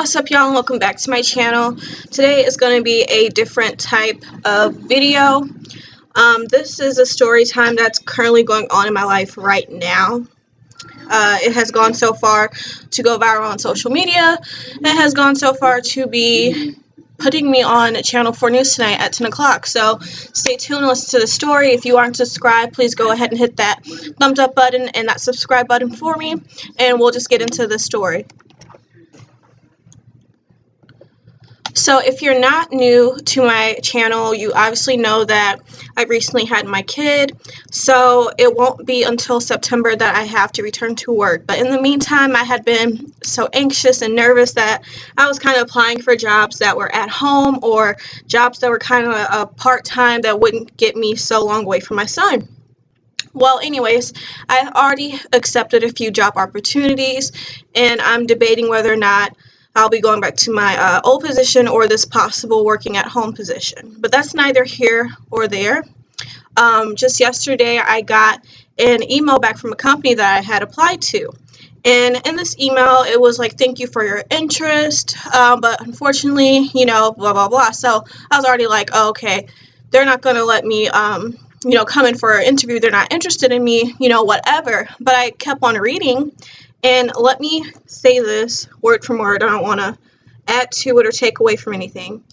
What's up, y'all, and welcome back to my channel. Today is going to be a different type of video. This is a story time that's currently going on in my life right now. It has gone so far to go viral on social media. It has gone so far to be putting me on Channel 4 News tonight at 10 o'clock. So stay tuned and listen to the story. If you aren't subscribed, please go ahead and hit that thumbs up button and that subscribe button for me, and we'll just get into the story. So if you're not new to my channel, you obviously know that I recently had my kid, so it won't be until September that I have to return to work. But in the meantime, I had been so anxious and nervous that I was kind of applying for jobs that were at home or jobs that were kind of a part-time that wouldn't get me so long away from my son. Well, anyways, I already accepted a few job opportunities, and I'm debating whether or not I'll be going back to my old position or this possible working at home position. But that's neither here or there. Just yesterday, I got an email back from a company that I had applied to. And in this email, it was like, thank you for your interest, but unfortunately, blah, blah, blah. So I was already like, oh, okay, they're not going to let me, come in for an interview. They're not interested in me, whatever. But I kept on reading. And let me say this word for word. I don't want to add to it or take away from anything.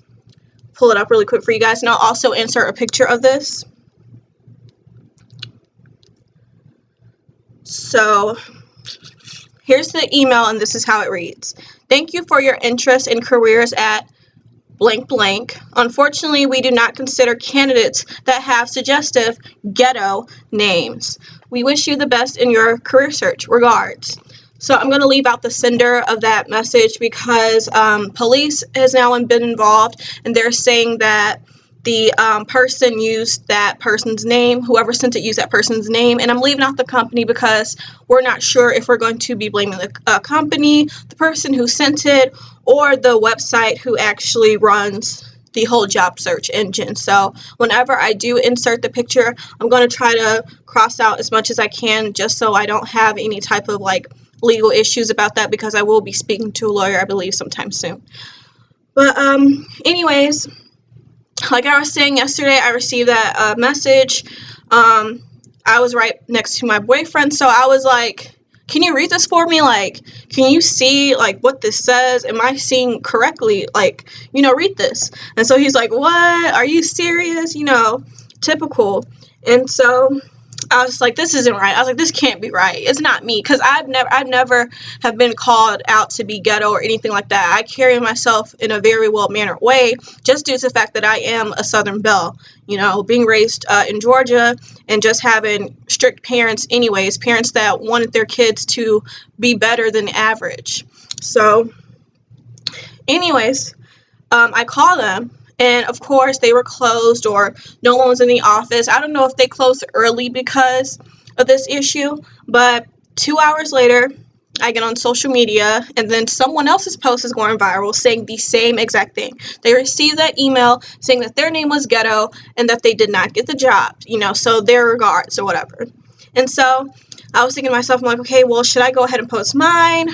Pull it up really quick for you guys. And I'll also insert a picture of this. So here's the email, and this is how it reads. Thank you for your interest in careers at blank blank. Unfortunately, we do not consider candidates that have suggestive ghetto names. We wish you the best in your career search. Regards. So I'm going to leave out the sender of that message because police has now been involved, and they're saying that the person used that person's name, whoever sent it used that person's name, and I'm leaving out the company because we're not sure if we're going to be blaming the company, the person who sent it, or the website who actually runs the whole job search engine. So whenever I do insert the picture, I'm going to try to cross out as much as I can just so I don't have any type of legal issues about that, because I will be speaking to a lawyer, I believe, sometime soon. But anyways, like I was saying yesterday, I received that message. I was right next to my boyfriend, so I was like, can you read this for me? Can you see what this says? Am I seeing correctly? Read this. And so he's like, what? Are you serious? Typical. And so I was like, this isn't right. I was like, this can't be right. It's not me, because I've never have been called out to be ghetto or anything like that. I carry myself in a very well-mannered way, just due to the fact that I am a Southern belle. Being raised in Georgia and just having strict parents anyways, parents that wanted their kids to be better than average. So anyways, I call them. And of course, they were closed or no one was in the office. I don't know if they closed early because of this issue, but 2 hours later, I get on social media, and then someone else's post is going viral saying the same exact thing. They received that email saying that their name was Ghetto and that they did not get the job, so their regards or whatever. And so I was thinking to myself, I'm like, okay, well, should I go ahead and post mine?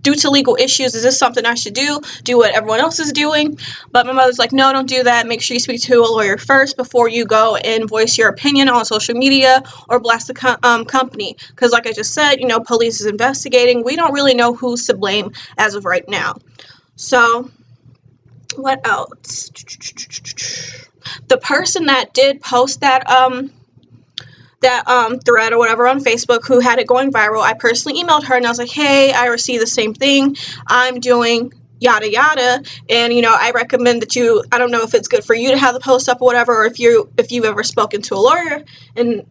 Due to legal issues, is this something I should do what everyone else is doing? But my mother's like, no, don't do that. Make sure you speak to a lawyer first before you go and voice your opinion on social media or blast the company. Because like I just said, police is investigating. We don't really know who's to blame as of right now. So what else? The person that did post that thread or whatever on Facebook who had it going viral, I personally emailed her and I was like, hey, I received the same thing. I'm doing yada yada, and I recommend that I don't know if it's good for you to have the post up or whatever, or if you've ever spoken to a lawyer, and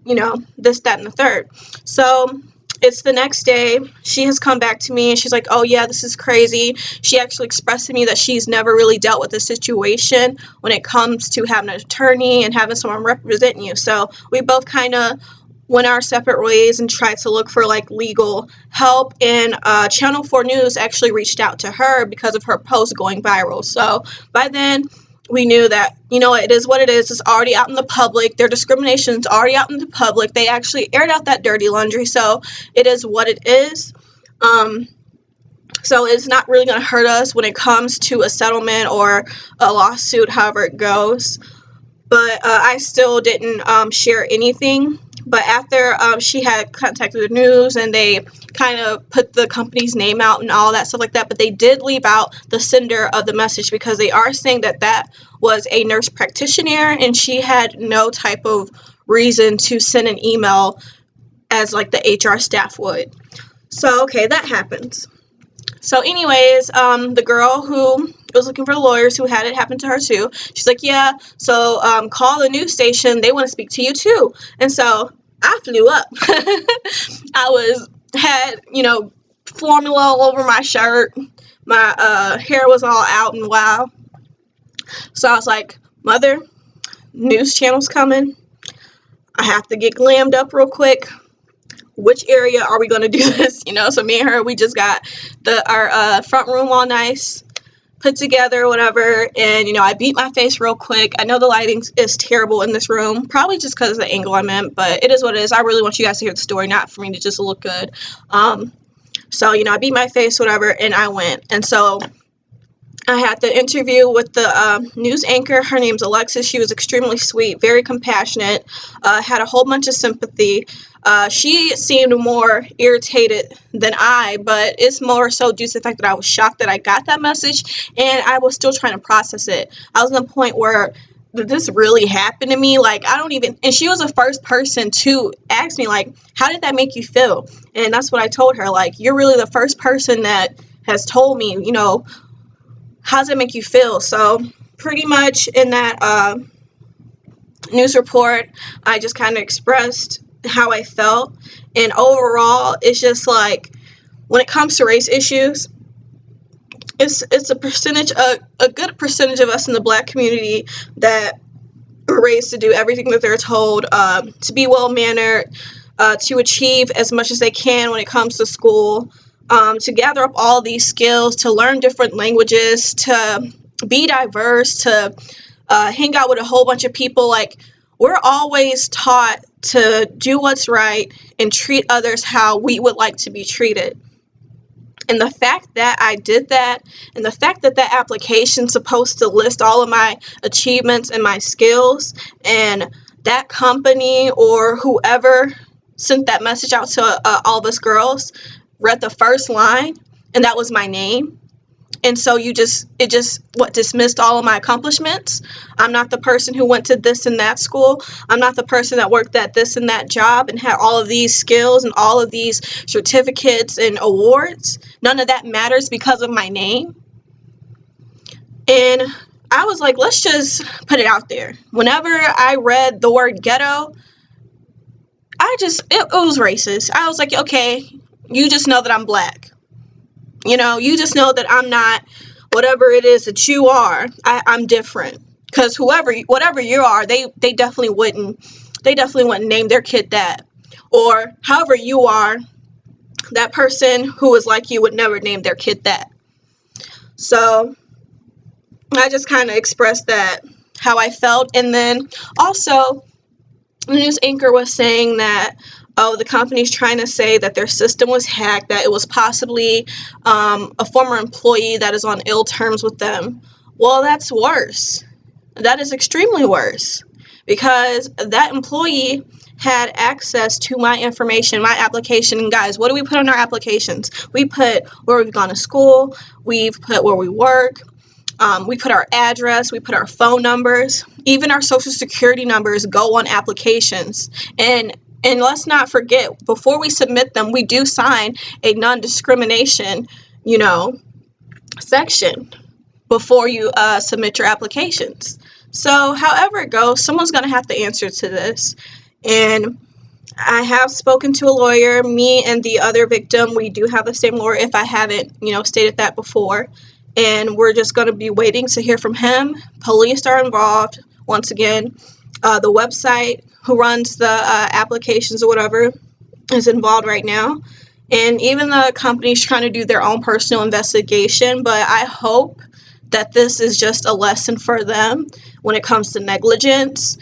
this, that, and the third. So it's the next day. She has come back to me and she's like, oh yeah, this is crazy. She actually expressed to me that she's never really dealt with a situation when it comes to having an attorney and having someone represent you. So we both kind of went our separate ways and tried to look for legal help, and Channel 4 News actually reached out to her because of her post going viral. So by then we knew that, it is what it is. It's already out in the public. Their discrimination is already out in the public. They actually aired out that dirty laundry, so it is what it is. So it's not really going to hurt us when it comes to a settlement or a lawsuit, however it goes. But I still didn't share anything. But after she had contacted the news and they kind of put the company's name out and all that stuff like that, but they did leave out the sender of the message because they are saying that that was a nurse practitioner and she had no type of reason to send an email as like the HR staff would. So, okay, that happens. So anyways, the girl who was looking for lawyers who had it happen to her too, she's like, yeah, so call the news station. They want to speak to you too. And so I flew up. Had, formula all over my shirt. My hair was all out and wild. So I was like, Mother, news channel's coming. I have to get glammed up real quick. Which area are we going to do this? So me and her, we just got our front room all nice, put together, whatever. And, I beat my face real quick. I know the lighting is terrible in this room, probably just because of the angle I'm in, but it is what it is. I really want you guys to hear the story, not for me to just look good. So, I beat my face, whatever, and I went. And so I had the interview with the news anchor. Her name's Alexis. She was extremely sweet, very compassionate, had a whole bunch of sympathy. She seemed more irritated than I, but it's more so due to the fact that I was shocked that I got that message and I was still trying to process it. I was in a point where, did this really happen to me? Like, I don't even, and she was the first person to ask me, like, how did that make you feel? And that's what I told her, like, you're really the first person that has told me, how does it make you feel? So pretty much in that news report, I just kind of expressed how I felt. And overall, it's just like, when it comes to race issues, it's a percentage, a good percentage of us in the Black community that are raised to do everything that they're told, to be well-mannered, to achieve as much as they can when it comes to school, to gather up all these skills, to learn different languages, to be diverse, to hang out with a whole bunch of people. Like, we're always taught to do what's right and treat others how we would like to be treated. And the fact that I did that, and the fact that that application's supposed to list all of my achievements and my skills, and that company or whoever sent that message out to all of us girls read the first line, and that was my name. And so it just dismissed all of my accomplishments. I'm not the person who went to this and that school. I'm not the person that worked at this and that job and had all of these skills and all of these certificates and awards. None of that matters because of my name. And I was like, let's just put it out there. Whenever I read the word ghetto, it was racist. I was like, okay, you just know that I'm Black. You just know that I'm not whatever it is that you are. I'm different. Because whatever you are, they definitely wouldn't name their kid that. Or however you are, that person who is like you would never name their kid that. So I just kind of expressed that, how I felt. And then also, the news anchor was saying that, the company's trying to say that their system was hacked, that it was possibly a former employee that is on ill terms with them. Well, that's worse. That is extremely worse, because that employee had access to my information, my application. And guys, what do we put on our applications? We put where we've gone to school, we've put where we work, we put our address, we put our phone numbers, even our social security numbers go on applications. And let's not forget, before we submit them, we do sign a non-discrimination, section before you submit your applications. So however it goes, someone's going to have to answer to this. And I have spoken to a lawyer. Me and the other victim, we do have the same lawyer, if I haven't, stated that before. And we're just going to be waiting to hear from him. Police are involved. Once again, the website who runs the applications or whatever is involved right now. And even the company's trying to do their own personal investigation. But I hope that this is just a lesson for them when it comes to negligence.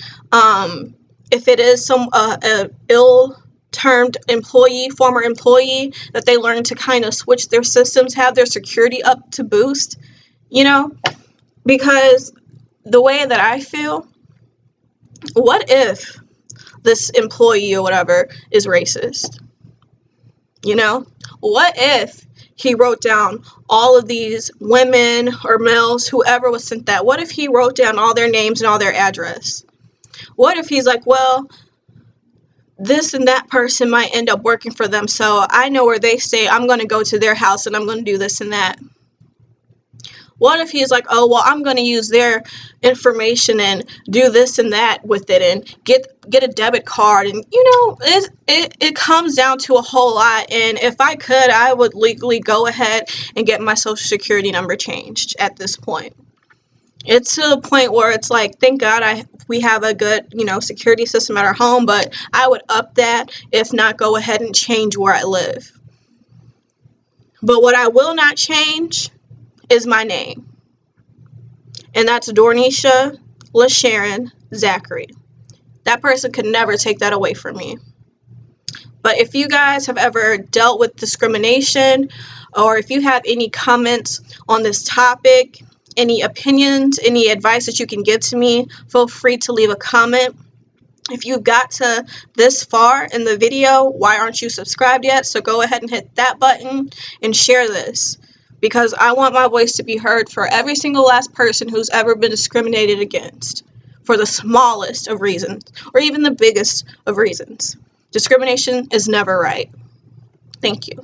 If it is some ill termed employee, former employee, that they learn to kind of switch their systems, have their security up to boost, you know? Because the way that I feel, what if this employee or whatever is racist? You know? What if he wrote down all of these women or males, whoever was sent that? What if he wrote down all their names and all their address? What if he's like, well, this and that person might end up working for them, so I know where they stay. I'm going to go to their house and I'm going to do this and that. What if he's like, oh, well, I'm going to use their information and do this and that with it and get a debit card. And, you know, it comes down to a whole lot. And if I could, I would legally go ahead and get my social security number changed at this point. It's to the point where it's like, thank God we have a good, you know, security system at our home, but I would up that, if not go ahead and change where I live. But what I will not change is my name. And that's Dornisha LaSharon Zachary. That person could never take that away from me. But if you guys have ever dealt with discrimination, or if you have any comments on this topic, any opinions, any advice that you can give to me, feel free to leave a comment. If you got to this far in the video, why aren't you subscribed yet? So go ahead and hit that button and share this, because I want my voice to be heard for every single last person who's ever been discriminated against for the smallest of reasons, or even the biggest of reasons. Discrimination is never right. Thank you.